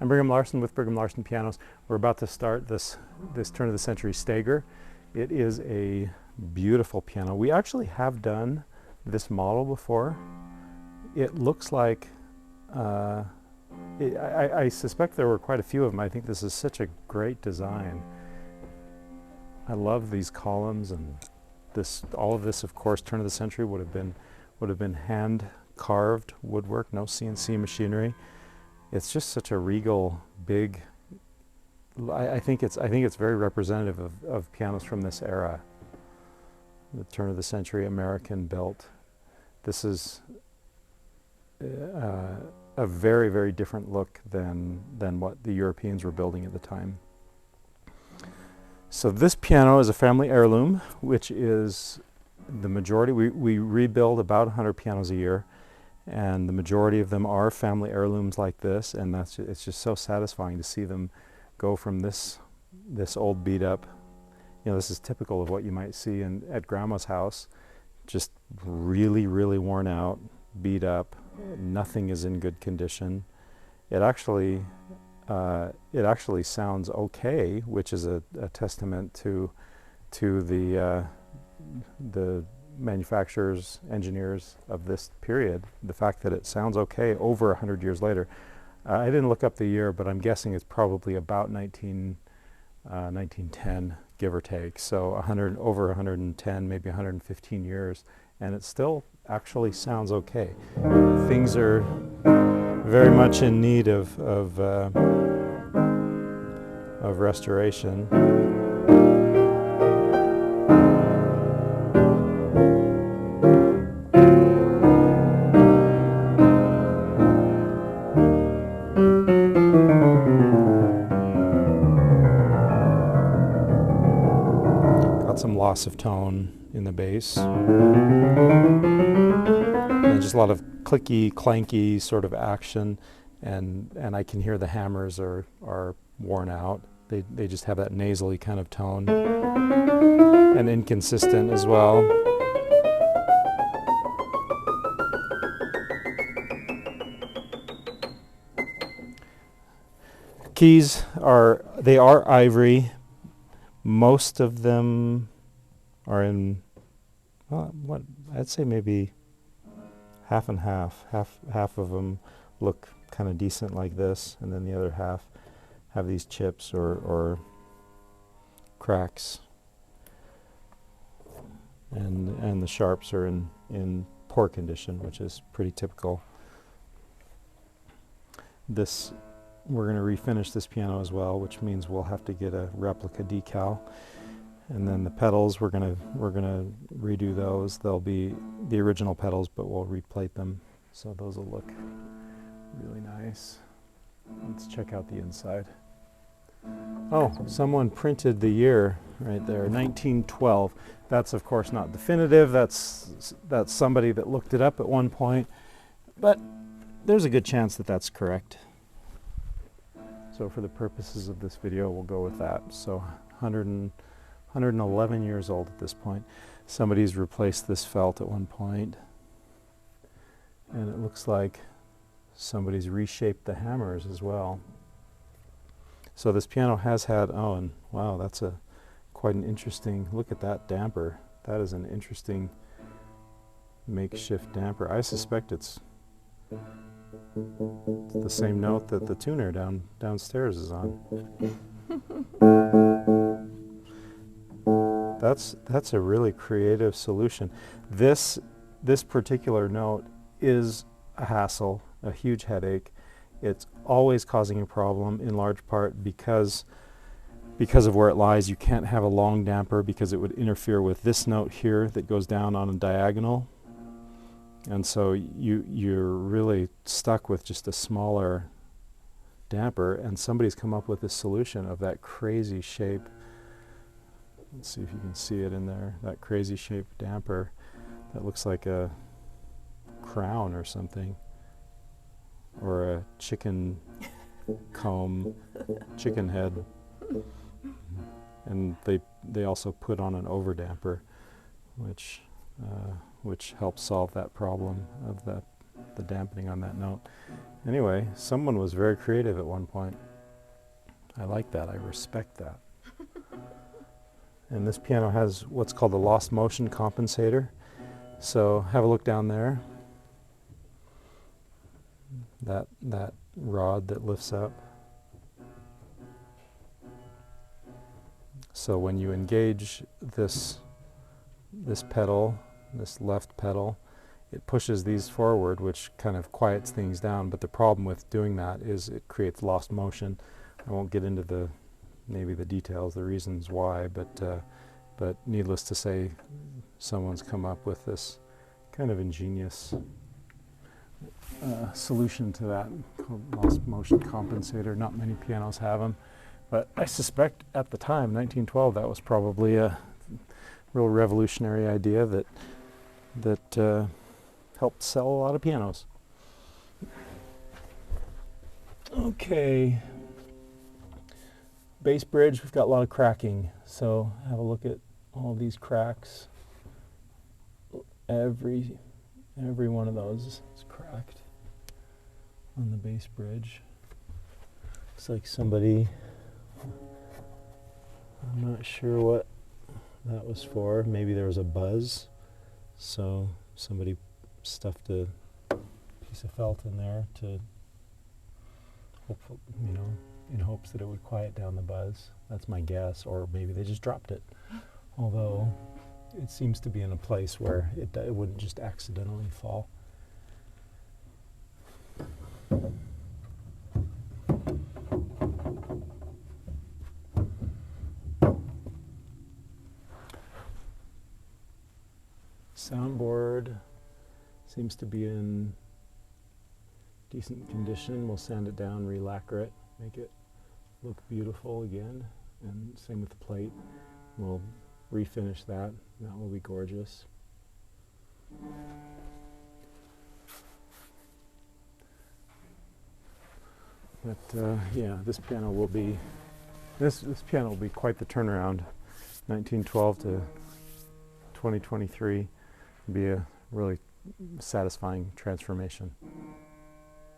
I'm Brigham Larson with Brigham Larson Pianos. We're about to start this turn of the century Stager. It is a beautiful piano. We actually have done this model before. It looks like, I suspect there were quite a few of them. I think this is such a great design. I love these columns, and all of this, of course, turn of the century would have been hand carved woodwork, no CNC machinery. It's just such a regal, big. I think it's very representative of pianos from this era, the turn of the century American built. This is a very, very different look than what the Europeans were building at the time. So this piano is a family heirloom, which is the majority. We rebuild about 100 pianos a year, and the majority of them are family heirlooms like this, and it's just so satisfying to see them go from this old beat up. You know, this is typical of what you might see at grandma's house, just really, really worn out, beat up. Nothing is in good condition. It actually sounds okay, which is a testament to the manufacturers, engineers of this period. The fact that it sounds okay over 100 years later. I didn't look up the year, but I'm guessing it's probably about 1910, give or take. So over 110, maybe 115 years, and it still actually sounds okay. Things are very much in need of restoration. Got some loss of tone in the bass. And just a lot of clicky, clanky sort of action, and I can hear the hammers are worn out. They just have that nasally kind of tone, and inconsistent as well. Keys are ivory. Most of them are in, well, what I'd say maybe half and half. Half of them look kind of decent like this, and then the other half have these chips or cracks. And the sharps are in poor condition, which is pretty typical. We're going to refinish this piano as well, which means we'll have to get a replica decal. And then the pedals, we're gonna redo those. They'll be the original pedals, but we'll replate them, so those will look really nice. Let's check out the inside. Oh, someone printed the year right there, 1912. That's of course not definitive. That's somebody that looked it up at one point, but there's a good chance that that's correct. So for the purposes of this video, we'll go with that. So 111 years old at this point. Somebody's replaced this felt at one point, and it looks like somebody's reshaped the hammers as well. So this piano has had, oh, and wow, that's quite an interesting, look at that damper. That is an interesting makeshift damper. I suspect it's the same note that the tuner downstairs is on. That's a really creative solution. This particular note is a hassle, a huge headache. It's always causing a problem, in large part because of where it lies. You can't have a long damper because it would interfere with this note here that goes down on a diagonal. And so you're really stuck with just a smaller damper, and somebody's come up with this solution of that crazy shape. Let's see if you can see it in there, that crazy shaped damper that looks like a crown or something, or a chicken comb, chicken head. And they also put on an overdamper, which helps solve that problem of the dampening on that note. Anyway, someone was very creative at one point. I like that. I respect that. And this piano has what's called a lost motion compensator. So have a look down there. That rod that lifts up. So when you engage this pedal, this left pedal, it pushes these forward, which kind of quiets things down. But the problem with doing that is it creates lost motion. I won't get into maybe the details, the reasons why, but needless to say, someone's come up with this kind of ingenious solution to that called lost motion compensator. Not many pianos have them, but I suspect at the time, 1912, that was probably a real revolutionary idea that helped sell a lot of pianos. Okay, bass bridge, we've got a lot of cracking, so have a look at all these cracks. Every one of those is cracked on the bass bridge. Looks like somebody, I'm not sure what that was for. Maybe there was a buzz, so somebody stuffed a piece of felt in there to, hopefully, in hopes that it would quiet down the buzz. That's my guess, or maybe they just dropped it. Although it seems to be in a place where it wouldn't just accidentally fall. Soundboard seems to be in decent condition. We'll sand it down, re-lacquer it, make it look beautiful again, and same with the plate. We'll refinish that. That will be gorgeous. But yeah, this piano will be quite the turnaround. 1912 to 2023 will be a really satisfying transformation.